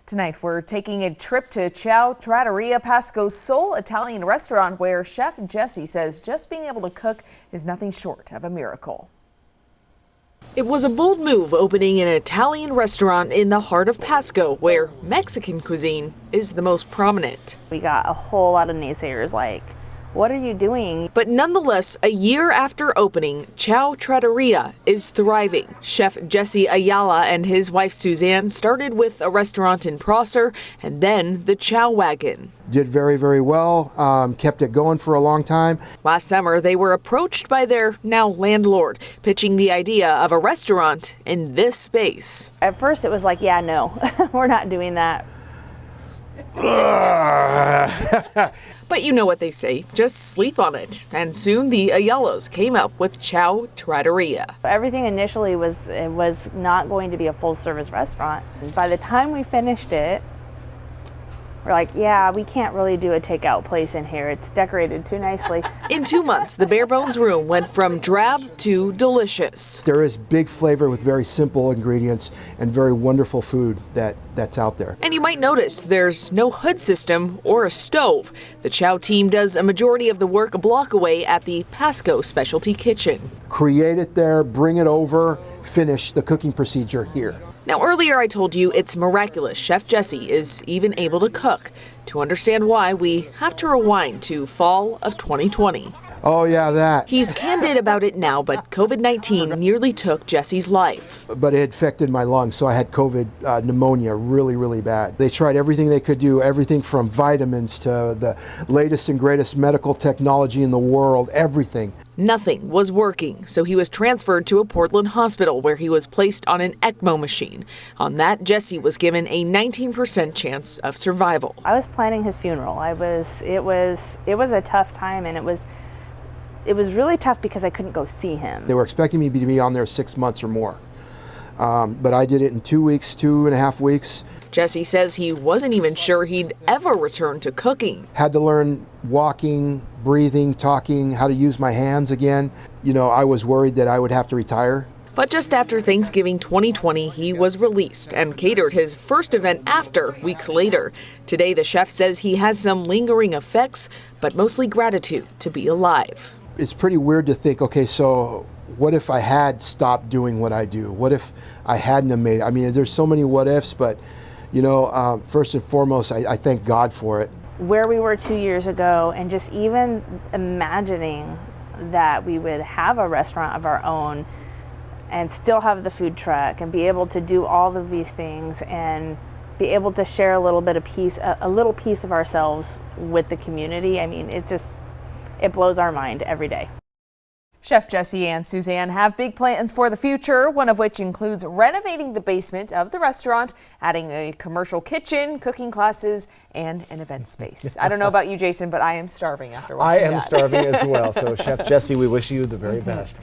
Tonight, we're taking a trip to Ciao Trattoria, Pasco's sole Italian restaurant, where Chef Jesse says just being able to cook is nothing short of a miracle. It was a bold move opening an Italian restaurant in the heart of Pasco, where Mexican cuisine is the most prominent. We got a whole lot of naysayers like, what are you doing? But nonetheless, a year after opening, Ciao Trattoria is thriving. Chef Jesse Ayala and his wife Suzanne started with a restaurant in Prosser and then the Ciao Wagon. Did very, very well, kept it going for a long time. Last summer, they were approached by their now landlord, pitching the idea of a restaurant in this space. At first it was like, yeah, no, we're not doing that. But you know what they say, just sleep on it. And soon the Ayalos came up with Ciao Trattoria. Everything initially was not going to be a full service restaurant. By the time we finished it, we're like, yeah, we can't really do a takeout place in here. It's decorated too nicely. In 2 months, the bare bones room went from drab to delicious. There is big flavor with very simple ingredients and very wonderful food that's out there. And you might notice there's no hood system or a stove. The Ciao team does a majority of the work a block away at the Pasco Specialty Kitchen. Create it there, bring it over, finish the cooking procedure here. Now, earlier I told you it's miraculous Chef Jesse is even able to cook. To understand why, we have to rewind to fall of 2020. Oh yeah, that. He's candid about it now, but COVID-19 nearly took Jesse's life. But it affected my lungs, so I had COVID pneumonia really, really bad. They tried everything they could do, everything from vitamins to the latest and greatest medical technology in the world, everything. Nothing was working, so he was transferred to a Portland hospital where he was placed on an ECMO machine. On that, Jesse was given a 19% chance of survival. I was planning his funeral. It was a tough time, and it was really tough because I couldn't go see him. They were expecting me to be on there 6 months or more. But I did it in 2 weeks, 2.5 weeks. Jesse says he wasn't even sure he'd ever return to cooking. Had to learn walking, breathing, talking, how to use my hands again. You know, I was worried that I would have to retire. But just after Thanksgiving 2020, he was released and catered his first event after weeks later. Today, the chef says he has some lingering effects, but mostly gratitude to be alive. It's pretty weird to think, okay, so what if I had stopped doing what I do? What if I hadn't have made it? I mean, there's so many what ifs, but you know, first and foremost, I thank God for it. Where we were 2 years ago, and just even imagining that we would have a restaurant of our own and still have the food truck and be able to do all of these things and be able to share a little piece of ourselves with the community. I mean, it blows our mind every day. Chef Jesse and Suzanne have big plans for the future, one of which includes renovating the basement of the restaurant, adding a commercial kitchen, cooking classes, and an event space. I don't know about you, Jason, but I am starving after watching that. I am starving as well. So Chef Jesse, we wish you the very best.